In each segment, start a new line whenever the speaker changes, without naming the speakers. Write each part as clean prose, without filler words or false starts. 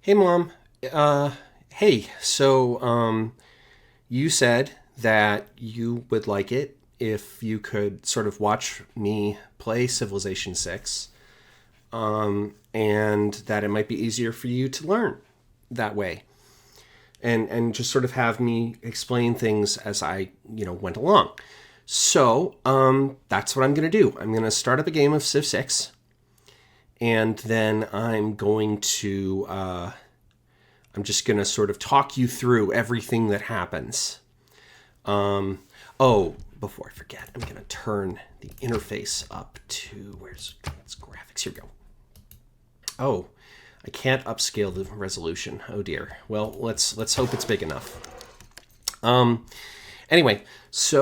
Hey, Mom. Hey, you said that you would like it if you could sort of watch me play Civilization 6, and that it might be easier for you to learn that way. And just sort of have me explain things as I went along. That's what I'm going to do. I'm going to start up a game of Civ 6, and then I'm just going to sort of talk you through everything that happens. Before I forget, I'm going to turn the interface up to, where's it's graphics? Here we go. Oh, I can't upscale the resolution. Oh dear. Well, let's hope it's big enough. Anyway,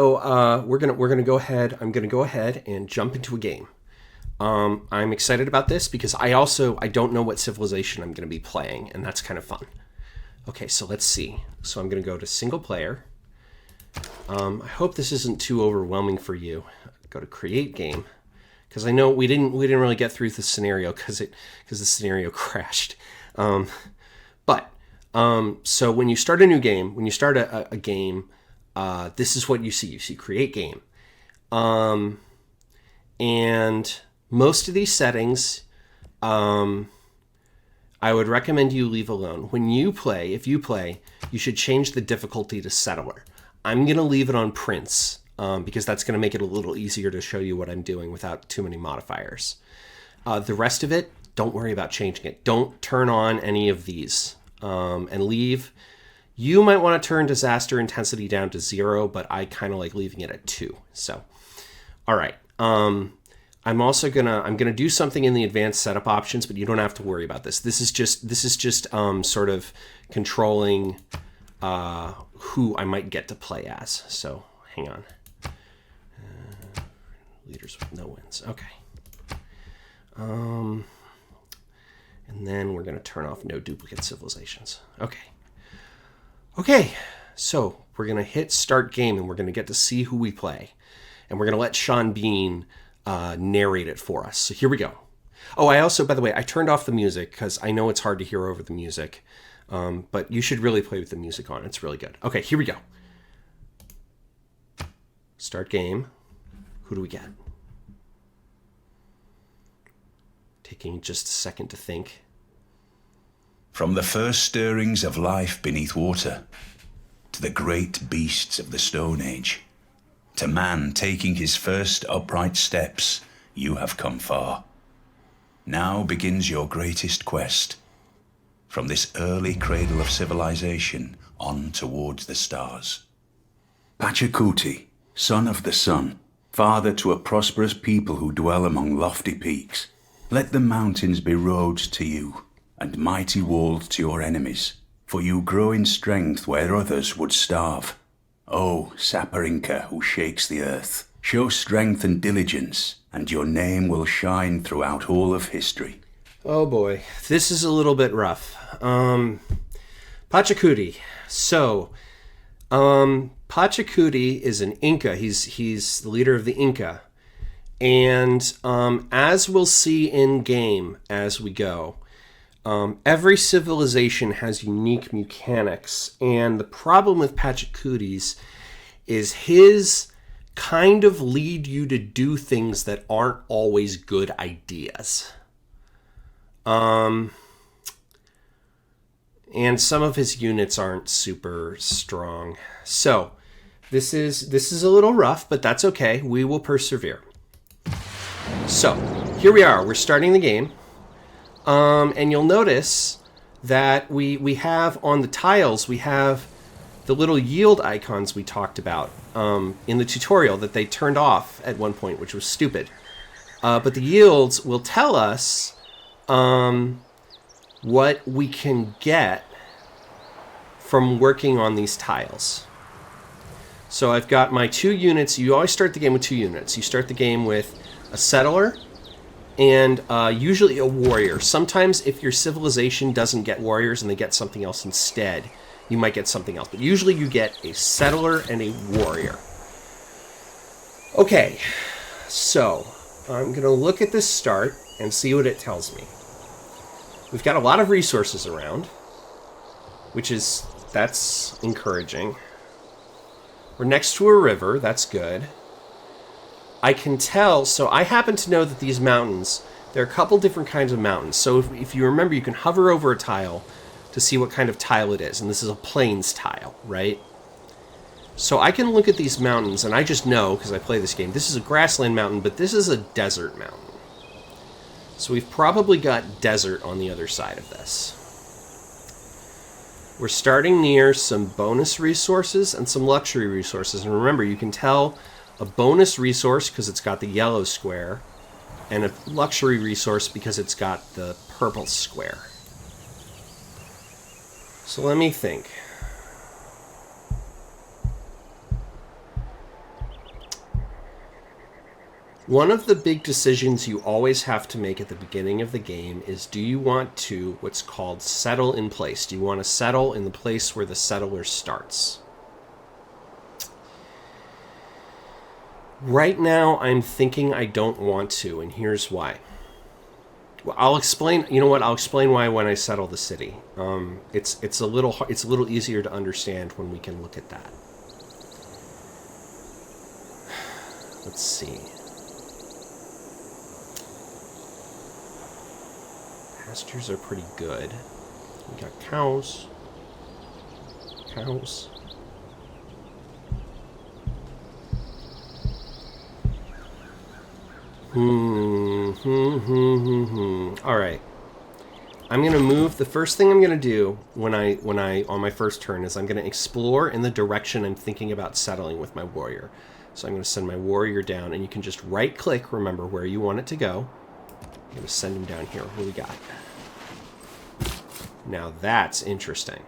we're gonna go ahead. I'm gonna go ahead and jump into a game. I'm excited about this because I don't know what civilization I'm going to be playing, and that's kind of fun. Okay, so let's see. So I'm going to go to single player. I hope this isn't too overwhelming for you. Go to create game, because I know we didn't really get through the scenario because the scenario crashed. So when you start a new game, when you start a game, this is what you see. You see create game, and most of these settings, I would recommend you leave alone. If you play, you should change the difficulty to settler. I'm going to leave it on Prince because that's going to make it a little easier to show you what I'm doing without too many modifiers. The rest of it, don't worry about changing it. Don't turn on any of these and leave. You might want to turn disaster intensity down to 0, but I kind of like leaving it at 2. So, all right. I'm gonna do something in the advanced setup options, but you don't have to worry about this. This is just sort of controlling who I might get to play as. So hang on. Leaders with no wins. Okay. And then we're gonna turn off no duplicate civilizations. Okay. So we're gonna hit start game, and we're gonna get to see who we play, and we're gonna let Sean Bean narrate it for us. So here we go. Oh, by the way, I turned off the music because I know it's hard to hear over the music. But you should really play with the music on. It's really good. Okay, here we go. Start game. Who do we get? Taking just a second to think.
From the first stirrings of life beneath water, to the great beasts of the Stone Age, to man taking his first upright steps, you have come far. Now begins your greatest quest. From this early cradle of civilization on towards the stars. Pachacuti, son of the sun, father to a prosperous people who dwell among lofty peaks, let the mountains be roads to you, and mighty walls to your enemies, for you grow in strength where others would starve. O Saparinka, who shakes the earth, show strength and diligence, and your name will shine throughout all of history.
Oh boy, this is a little bit rough. Pachacuti. So, Pachacuti is an Inca. He's the leader of the Inca. And as we'll see in game as we go, every civilization has unique mechanics. And the problem with Pachacuti's is his kind of lead you to do things that aren't always good ideas. And some of his units aren't super strong. So this is a little rough, but that's okay. We will persevere. So here we are. We're starting the game. And you'll notice that we have on the tiles, we have the little yield icons we talked about in the tutorial that they turned off at one point, which was stupid. But the yields will tell us what we can get from working on these tiles. So I've got my 2 units. You always start the game with 2 units. You start the game with a settler and usually a warrior. Sometimes if your civilization doesn't get warriors and they get something else instead, you might get something else. But usually you get a settler and a warrior. Okay, so I'm going to look at this start and see what it tells me. We've got a lot of resources around, that's encouraging. We're next to a river, that's good. I can tell, so I happen to know that these mountains, there are a couple different kinds of mountains. So if you remember, you can hover over a tile to see what kind of tile it is. And this is a plains tile, right? So I can look at these mountains, and I just know, because I play this game, this is a grassland mountain, but this is a desert mountain. So we've probably got desert on the other side of this. We're starting near some bonus resources and some luxury resources. And remember, you can tell a bonus resource because it's got the yellow square, and a luxury resource because it's got the purple square. So let me think. One of the big decisions you always have to make at the beginning of the game is, do you want to what's called settle in place? Do you want to settle in the place where the settler starts? Right now, I'm thinking I don't want to, and here's why. Well, I'll explain. You know what? I'll explain why when I settle the city. It's a little easier to understand when we can look at that. Let's see. Pastures are pretty good. We got cows. Cows. All right. I'm gonna move. The first thing I'm gonna do when I on my first turn is I'm gonna explore in the direction I'm thinking about settling with my warrior. So I'm gonna send my warrior down, and you can just right click. Remember where you want it to go. I'm gonna send him down here. What do we got? Now that's interesting.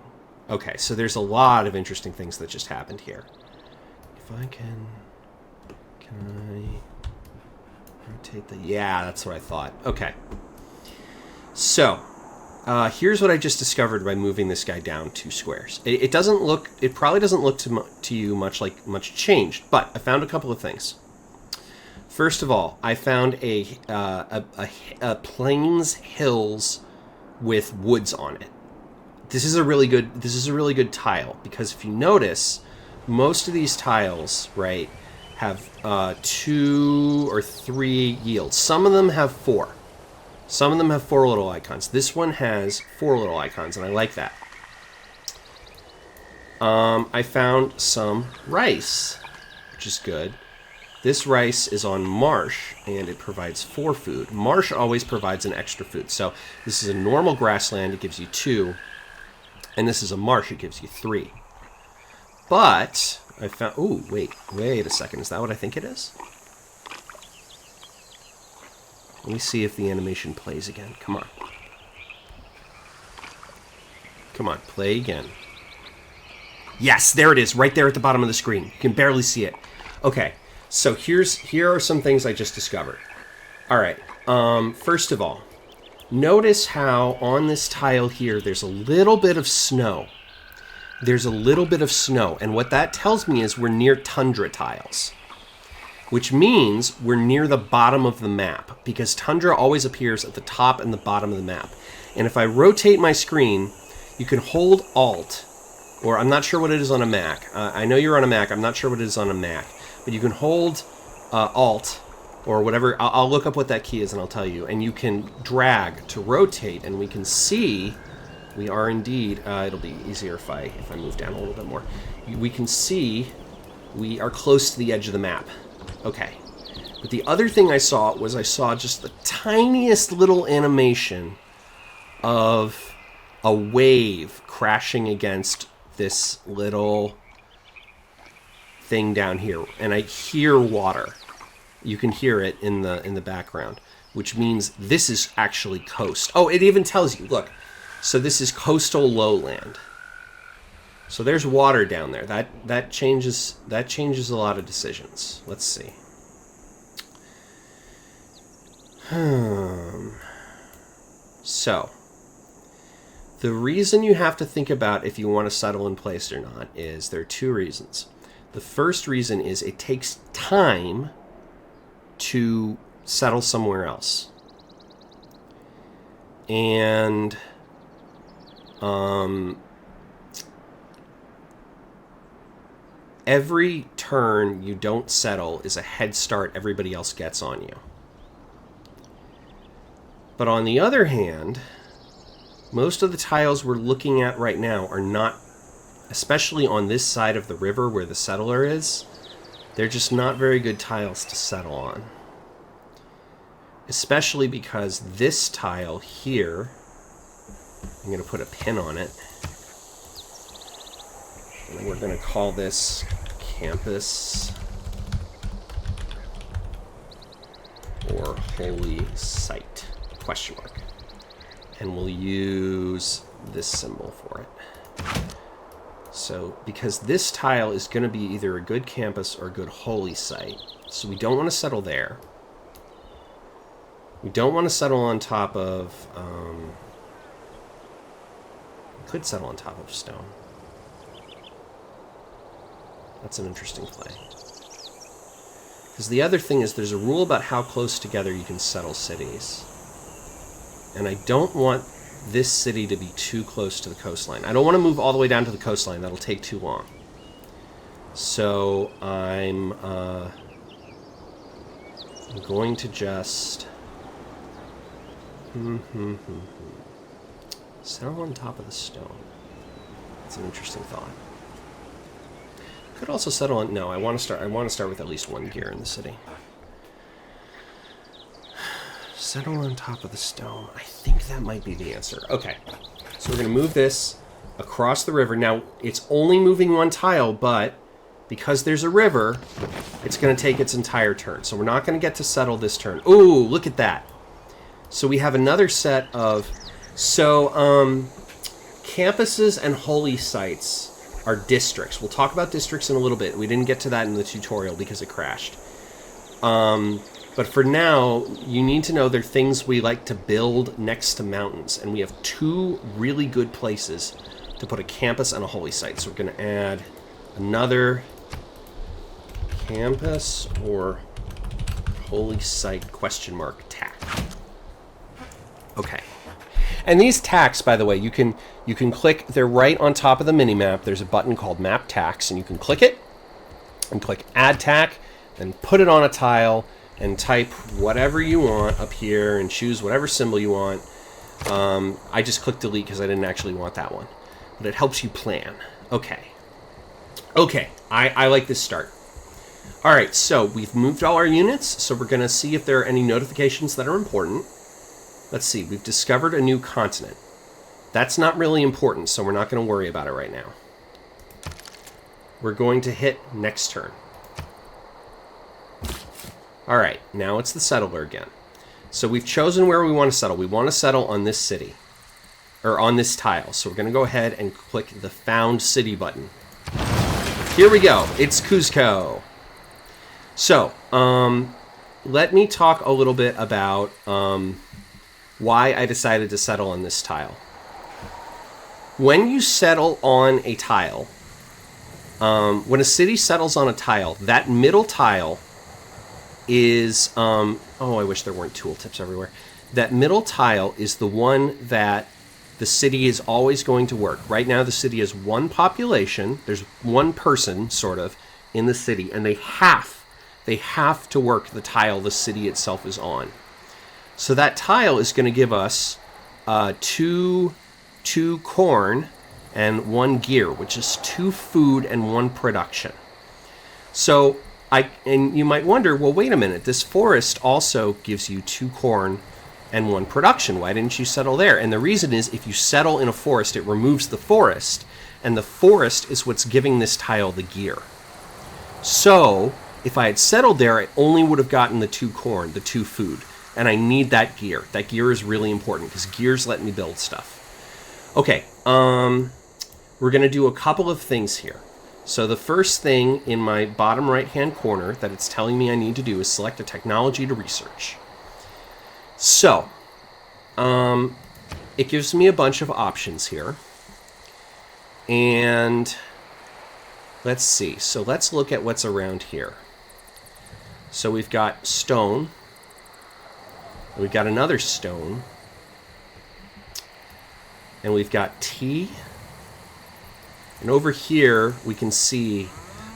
Okay, so there's a lot of interesting things that just happened here. If I can I rotate the... Yeah, that's what I thought. Okay. So, here's what I just discovered by moving this guy down 2 squares. It doesn't look... It probably doesn't look to you much changed, but I found a couple of things. First of all, I found a plains hills with woods on it. This is a really good tile, because if you notice, most of these tiles, right, have 2 or 3 yields. Some of them have 4. Some of them have 4 little icons. This one has 4 little icons, and I like that. I found some rice, which is good. This rice is on marsh, and it provides 4 food. Marsh always provides an extra food. So this is a normal grassland, it gives you 2. And this is a marsh, it gives you 3. But I found... Ooh, wait a second. Is that what I think it is? Let me see if the animation plays again. Come on. Come on, play again. Yes, there it is, right there at the bottom of the screen. You can barely see it. Okay, so here are some things I just discovered. All right, first of all, notice how on this tile here, there's a little bit of snow. There's a little bit of snow, and what that tells me is we're near tundra tiles, which means we're near the bottom of the map, because tundra always appears at the top and the bottom of the map. And if I rotate my screen, you can hold Alt, or I'm not sure what it is on a Mac. I know you're on a Mac. I'm not sure what it is on a Mac, but you can hold Alt or whatever. I'll look up what that key is and I'll tell you. And you can drag to rotate, and we can see we are indeed. It'll be easier if I move down a little bit more. We can see we are close to the edge of the map. Okay. But the other thing I saw just the tiniest little animation of a wave crashing against this little thing down here, and I hear water. You can hear it in the background, which means this is actually coast. Oh, it even tells you, look. So this is coastal lowland. So there's water down there. That changes a lot of decisions. Let's see. So the reason you have to think about if you want to settle in place or not is there are 2 reasons. The first reason is it takes time to settle somewhere else. And every turn you don't settle is a head start everybody else gets on you. But on the other hand, most of the tiles we're looking at right now are not, especially on this side of the river where the settler is, they're just not very good tiles to settle on. Especially because this tile here, I'm going to put a pin on it, and we're going to call this campus or holy site, question mark. And we'll use this symbol for it. So, because this tile is going to be either a good campus or a good holy site, so we don't want to settle there. We don't want to settle on top of... we could settle on top of stone. That's an interesting play. Because the other thing is there's a rule about how close together you can settle cities. And I don't want this city to be too close to the coastline. I don't want to move all the way down to the coastline. That'll take too long. So I'm going to just... settle on top of the stone. That's an interesting thought. Could also settle on... No, I want to start with at least one gear in the city. Settle on top of the stone. I think that might be the answer. Okay. So we're going to move this across the river. Now, it's only moving one tile, but because there's a river, it's going to take its entire turn. So we're not going to get to settle this turn. Ooh, look at that. So we have another set of... So, campuses and holy sites are districts. We'll talk about districts in a little bit. We didn't get to that in the tutorial because it crashed. But for now, you need to know they're things we like to build next to mountains. And we have two really good places to put a campus and a holy site. So we're going to add another campus or holy site question mark tack. Okay. And these tacks, by the way, you can click, they're right on top of the minimap. There's a button called Map Tacks, and you can click it and click Add Tack and put it on a tile and type whatever you want up here and choose whatever symbol you want. I just clicked delete because I didn't actually want that one. But it helps you plan. Okay. Okay, I like this start. All right, so we've moved all our units, so we're going to see if there are any notifications that are important. Let's see, we've discovered a new continent. That's not really important, so we're not going to worry about it right now. We're going to hit next turn. All right, now it's the settler again. So we've chosen where we want to settle. We want to settle on this city, or on this tile. So we're going to go ahead and click the Found City button. Here we go. It's Cuzco. So, let me talk a little bit about why I decided to settle on this tile. When you settle on a tile, when a city settles on a tile, that middle tile is, oh, I wish there weren't tooltips everywhere. That middle tile is the one that the city is always going to work. Right now, the city has one population. There's one person, sort of, in the city, and they have to work the tile the city itself is on. So that tile is going to give us two corn and one gear, which is 2 food and 1 production. So and you might wonder, well, wait a minute, this forest also gives you 2 corn and 1 production. Why didn't you settle there? And the reason is, if you settle in a forest, it removes the forest, and the forest is what's giving this tile the gear. So if I had settled there, I only would have gotten the 2 corn, the 2 food. And I need that gear. That gear is really important because gears let me build stuff. Okay, we're going to do a couple of things here. So the first thing in my bottom right-hand corner that it's telling me I need to do is select a technology to research. So, it gives me a bunch of options here. And let's see. So let's look at what's around here. So we've got stone. We've got another stone. And we've got T. And over here, we can see...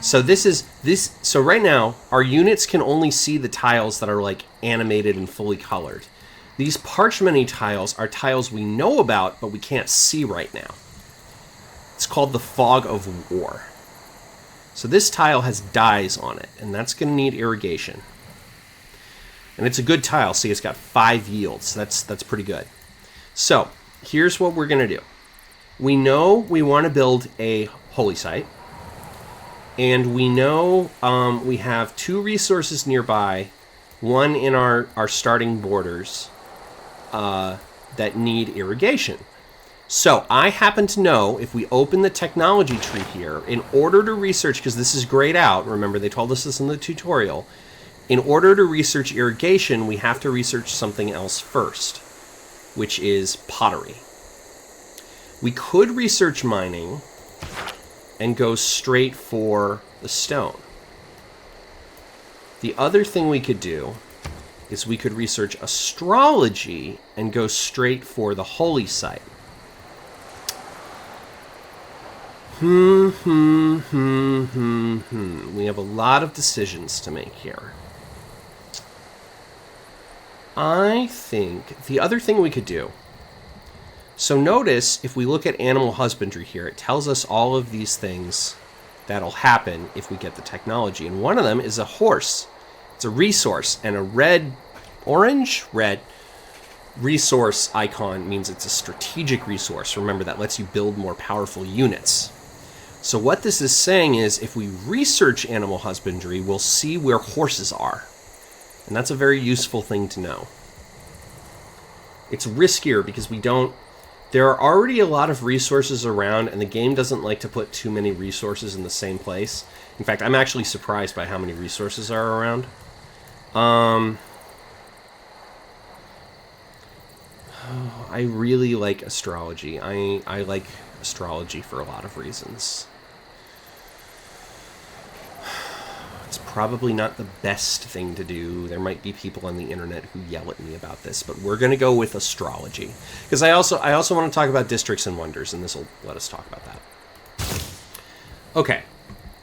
So so right now, our units can only see the tiles that are like animated and fully colored. These parchment-y tiles are tiles we know about, but we can't see right now. It's called the Fog of War. So this tile has dyes on it, and that's going to need irrigation. And it's a good tile. See, it's got 5 yields. That's pretty good. So here's what we're going to do. We know we want to build a holy site. And we know we have 2 resources nearby, one in our starting borders that need irrigation. So I happen to know if we open the technology tree here, in order to research, because this is grayed out, remember they told us this in the tutorial, in order to research irrigation, we have to research something else first, which is pottery. We could research mining and go straight for the stone. The other thing we could do is we could research astrology and go straight for the holy site. We have a lot of decisions to make here. I think the other thing we could do... So notice, if we look at animal husbandry here, it tells us all of these things that'll happen if we get the technology. And one of them is a horse. It's a resource, and a red resource icon means it's a strategic resource. Remember, that lets you build more powerful units. So what this is saying is, if we research animal husbandry, we'll see where horses are. And that's a very useful thing to know. It's riskier because we don't... There are already a lot of resources around, and the game doesn't like to put too many resources in the same place. In fact, I'm actually surprised by how many resources are around. I really like astrology. I like astrology for a lot of reasons. It's probably not the best thing to do. There might be people on the internet who yell at me about this, but we're going to go with astrology. Because I also want to talk about districts and wonders, and this will let us talk about that. Okay.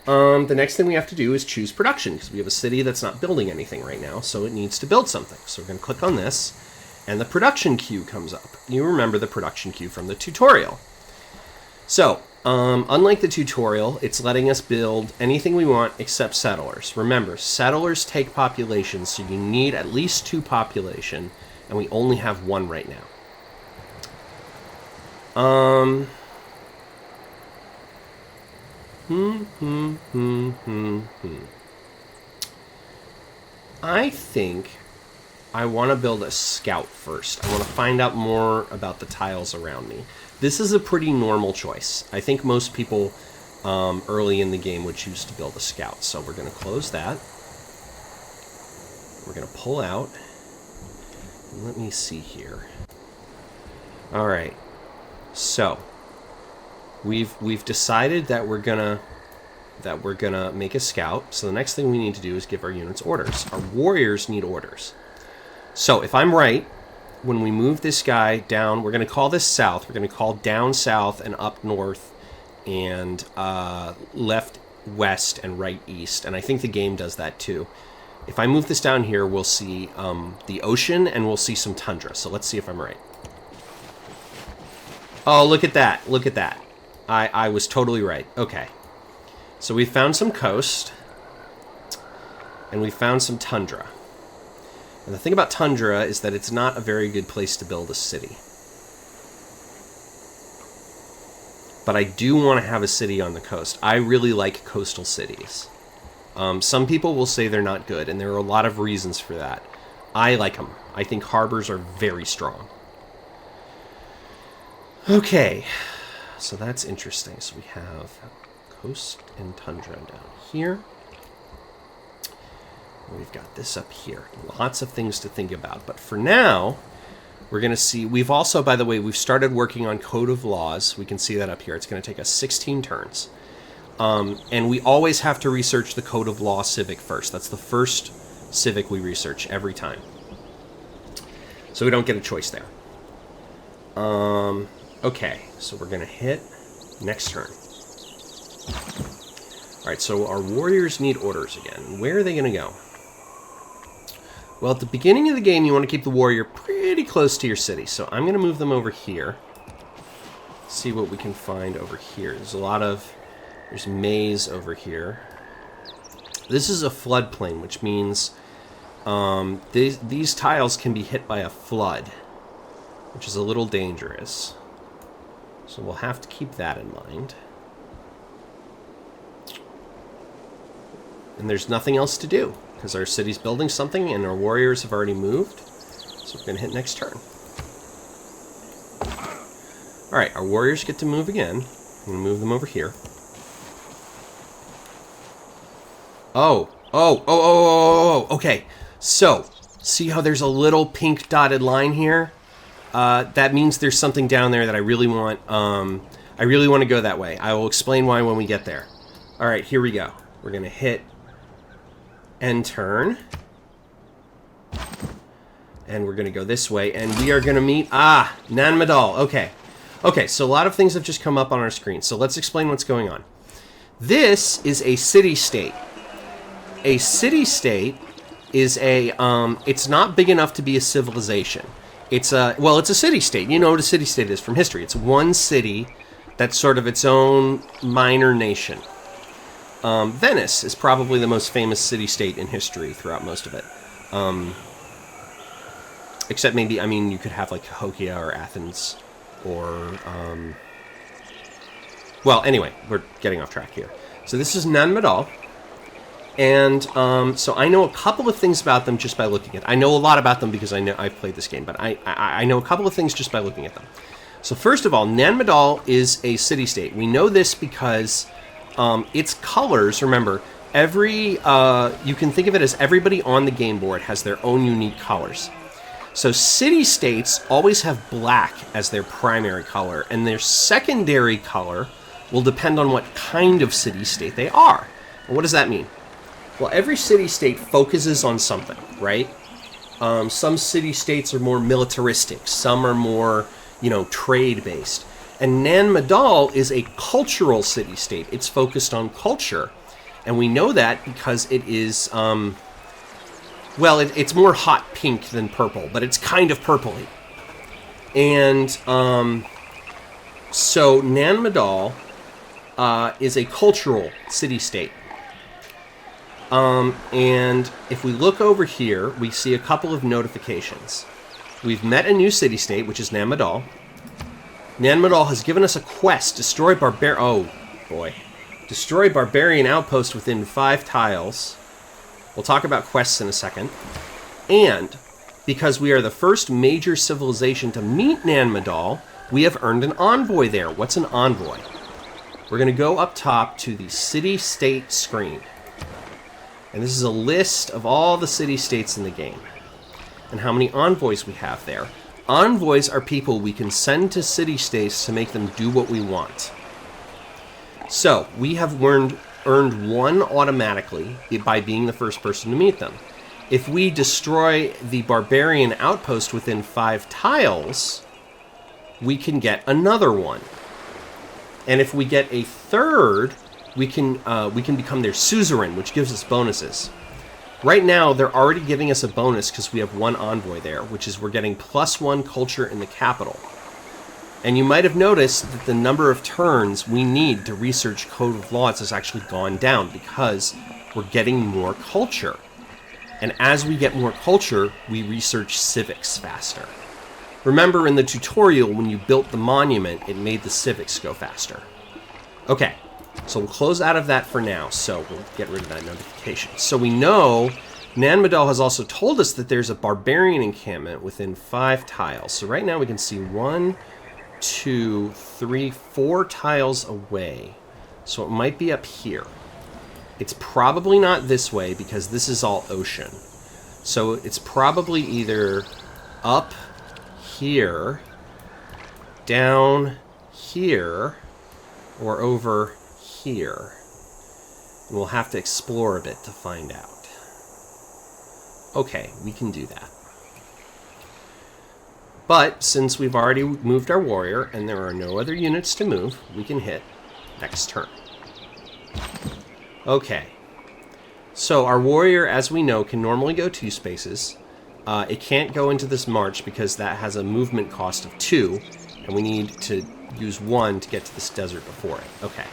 The next thing we have to do is choose production, because we have a city that's not building anything right now, so it needs to build something. So we're going to click on this, and the production queue comes up. You remember the production queue from the tutorial. So, unlike the tutorial, it's letting us build anything we want except settlers. Remember, settlers take population, so you need at least 2 population, and we only have 1 right now. I think I want to build a scout first. I want to find out more about the tiles around me. This is a pretty normal choice. I think most people early in the game would choose to build a scout. So we're going to close that. We're going to pull out. Let me see here. All right. So we've decided that we're gonna make a scout. So the next thing we need to do is give our units orders. Our warriors need orders. So if I'm right, when we move this guy down, we're going to call this south. We're going to call down south and up north and left west and right east. And I think the game does that too. If I move this down here, we'll see the ocean and we'll see some tundra. So let's see if I'm right. Oh, look at that. Look at that. I was totally right. Okay. So we found some coast and we found some tundra. And the thing about tundra is that it's not a very good place to build a city. But I do want to have a city on the coast. I really like coastal cities. Some people will say they're not good, and there are a lot of reasons for that. I like them. I think harbors are very strong. Okay, so that's interesting. So we have coast and tundra down here. We've got this up here. Lots of things to think about. But for now, we're going to see... We've also, by the way, we've started working on Code of Laws. We can see that up here. It's going to take us 16 turns. And we always have to research the Code of Law civic first. That's the first civic we research every time. So we don't get a choice there. Okay, so we're going to hit next turn. Alright, so our warriors need orders again. Where are they going to go? Well, at the beginning of the game, you want to keep the warrior pretty close to your city. So I'm going to move them over here. See what we can find over here. There's maize over here. This is a floodplain, which means these tiles can be hit by a flood, which is a little dangerous. So we'll have to keep that in mind. And there's nothing else to do, because our city's building something and our warriors have already moved. So we're going to hit next turn. Alright, our warriors get to move again. I'm going to move them over here. Oh, okay. So, see how there's a little pink dotted line here? That means there's something down there that I really want. I really want to go that way. I will explain why when we get there. Alright, here we go. We're going to hit end turn. And we're going to go this way. And we are going to meet... Nan Madol. Okay. Okay, so a lot of things have just come up on our screen. So let's explain what's going on. This is a city-state. A city-state is a... it's not big enough to be a civilization. It's a city-state. You know what a city-state is from history. It's one city that's sort of its own minor nation. Venice is probably the most famous city-state in history throughout most of it. Except maybe, I mean, you could have like Cahokia or Athens or... well, anyway, we're getting off track here. So this is Nan Madol. And so I know a couple of things about them just by looking at them. I know a lot about them because I've played this game, but I know a couple of things just by looking at them. So first of all, Nan Madol is a city-state. We know this because its colors, remember, you can think of it as everybody on the game board has their own unique colors. So city-states always have black as their primary color, and their secondary color will depend on what kind of city-state they are. And what does that mean? Well, every city-state focuses on something, right? Some city-states are more militaristic. Some are more, trade-based. And Nan Madol is a cultural city-state. It's focused on culture. And we know that because it is, it's more hot pink than purple, but it's kind of purpley. And so Nan Madol is a cultural city-state. And if we look over here, we see a couple of notifications. We've met a new city-state, which is Nan Madol. Nan Madol has given us a quest, destroy barbarian outpost within 5 tiles. We'll talk about quests in a second. And because we are the first major civilization to meet Nan Madol, we have earned an envoy there. What's an envoy? We're going to go up top to the city-state screen. And this is a list of all the city-states in the game and how many envoys we have there. Envoys are people we can send to city-states to make them do what we want. So, we have earned one automatically by being the first person to meet them. If we destroy the barbarian outpost within 5 tiles, we can get another one. And if we get a third... we can become their suzerain, which gives us bonuses. Right now, they're already giving us a bonus because we have one envoy there, which is we're getting +1 culture in the capital. And you might have noticed that the number of turns we need to research Code of Laws has actually gone down because we're getting more culture. And as we get more culture, we research civics faster. Remember in the tutorial, when you built the monument, it made the civics go faster. Okay. So we'll close out of that for now, so we'll get rid of that notification. So we know Nan Madol has also told us that there's a barbarian encampment within 5 tiles. So right now we can see 1, 2, 3, 4 tiles away. So it might be up here. It's probably not this way because this is all ocean. So it's probably either up here, down here, or over here. And we'll have to explore a bit to find out. Okay, we can do that. But since we've already moved our warrior and there are no other units to move, we can hit next turn. Okay. So our warrior, as we know, can normally go 2 spaces. It can't go into this march because that has a movement cost of 2, and we need to use 1 to get to this desert before it. Okay.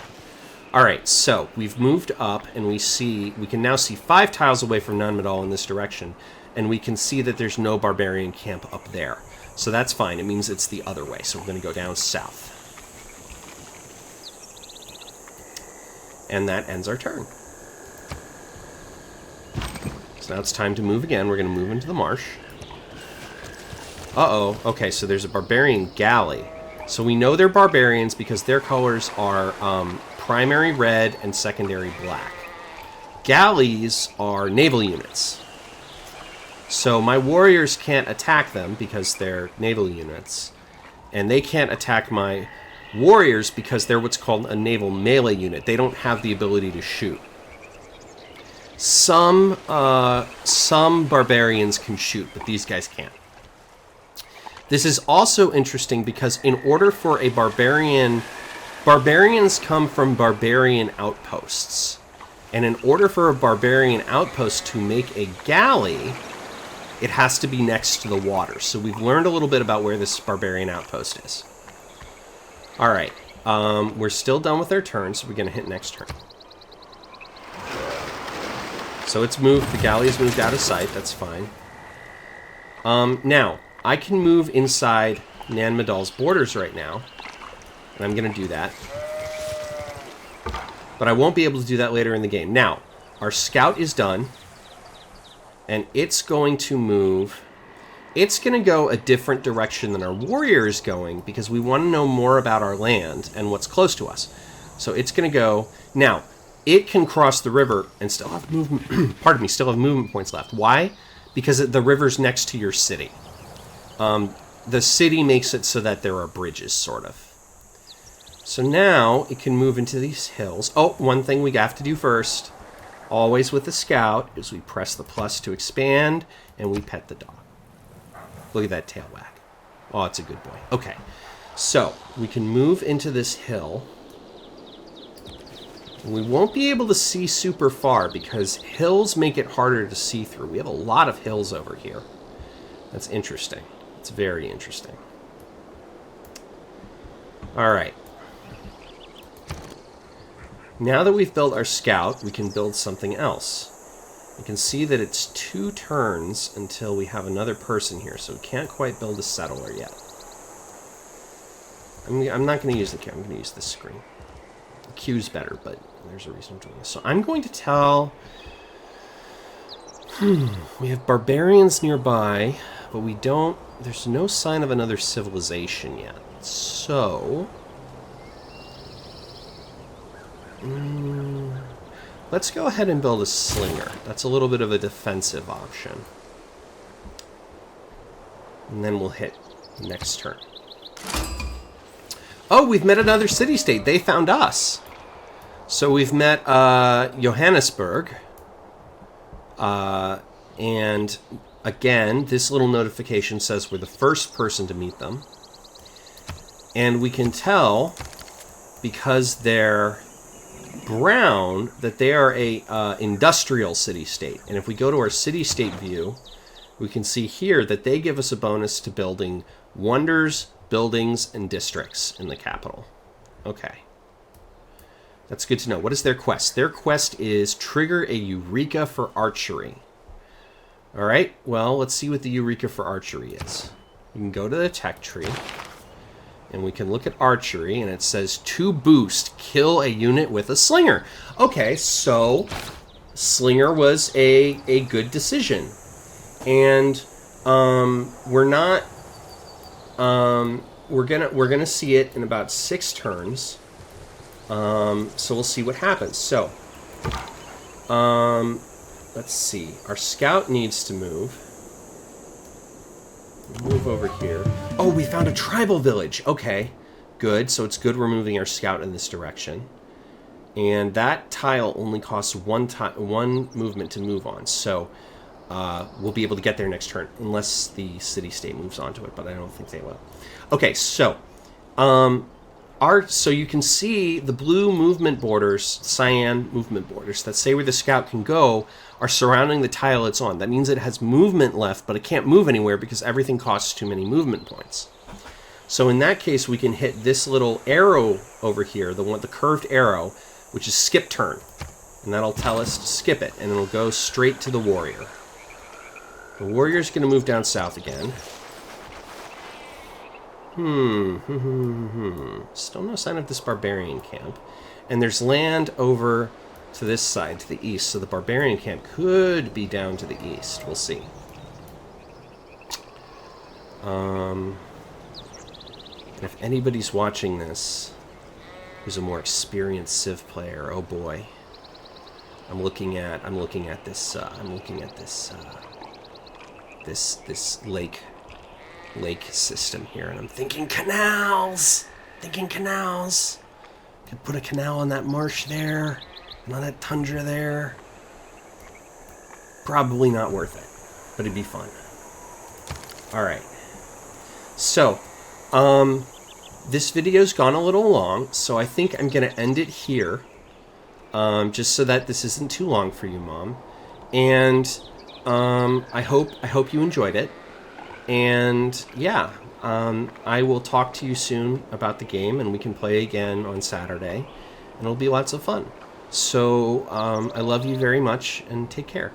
All right, so we've moved up, and we can now see 5 tiles away from Nan Madol in this direction, and we can see that there's no barbarian camp up there. So that's fine. It means it's the other way. So we're going to go down south. And that ends our turn. So now it's time to move again. We're going to move into the marsh. Uh-oh. Okay, so there's a barbarian galley. So we know they're barbarians because their colors are primary red and secondary black. Galleys are naval units. So my warriors can't attack them because they're naval units. And they can't attack my warriors because they're what's called a naval melee unit. They don't have the ability to shoot. Some barbarians can shoot, but these guys can't. This is also interesting because in order for a barbarians come from barbarian outposts. And in order for a barbarian outpost to make a galley, it has to be next to the water. So we've learned a little bit about where this barbarian outpost is. All right. We're still done with our turn, so we're going to hit next turn. So it's moved. The galley has moved out of sight. That's fine. Now, I can move inside Nan Madol's borders right now. And I'm going to do that. But I won't be able to do that later in the game. Now, our scout is done. And it's going to move. It's going to go a different direction than our warrior is going because we want to know more about our land and what's close to us. So it's going to go. Now, it can cross the river and still have movement. Pardon me, still have movement points left. Why? Because the river's next to your city. The city makes it so that there are bridges, sort of. So now it can move into these hills. Oh, one thing we have to do first, always with the scout, is we press the plus to expand and we pet the dog. Look at that tail wag. Oh, it's a good boy. Okay, so we can move into this hill. We won't be able to see super far because hills make it harder to see through. We have a lot of hills over here. That's interesting. It's very interesting. All right. Now that we've built our scout, we can build something else. You can see that it's 2 turns until we have another person here, so we can't quite build a settler yet. I'm not going to use the queue. I'm going to use this screen. The queue's better, but there's a reason I'm doing this. So I'm going to tell... we have barbarians nearby, but we don't... There's no sign of another civilization yet. So... let's go ahead and build a slinger. That's a little bit of a defensive option. And then we'll hit next turn. Oh, we've met another city-state. They found us. So we've met Johannesburg. And again, this little notification says we're the first person to meet them. And we can tell, because they're brown, that they are a industrial city-state. And if we go to our city-state view, we can see here that they give us a bonus to building wonders, buildings, and districts in the capital. Okay. That's good to know. What is their quest? Their quest is trigger a Eureka for archery. All right, well, let's see what the Eureka for archery is. We can go to the tech tree, and we can look at archery, and it says to boost, kill a unit with a slinger. Okay, so slinger was a good decision. And we're gonna see it in about 6 turns. So we'll see what happens. So, let's see. Our scout needs to move. Move over here. Oh, we found a tribal village. Okay, good. So it's good we're moving our scout in this direction. And that tile only costs one movement to move on. So will be able to get there next turn, unless the city-state moves onto it, but I don't think they will. Okay, so so you can see the blue movement borders, cyan movement borders, that say where the scout can go are surrounding the tile it's on. That means it has movement left, but it can't move anywhere because everything costs too many movement points. So in that case, we can hit this little arrow over here, the curved arrow, which is skip turn. And that'll tell us to skip it, and it'll go straight to the warrior. The warrior's going to move down south again. Still no sign of this barbarian camp. And there's land over to this side, to the east, so the barbarian camp could be down to the east. We'll see. And if anybody's watching this who's a more experienced Civ player, oh boy. I'm looking at this lake system here, and I'm thinking canals. Could put a canal on that marsh there, and on that tundra there. Probably not worth it, but it'd be fun. All right. So, this video's gone a little long, so I think I'm gonna end it here. Just so that this isn't too long for you, Mom. And I hope you enjoyed it. And yeah, I will talk to you soon about the game, and we can play again on Saturday, and it'll be lots of fun. So I love you very much, and take care.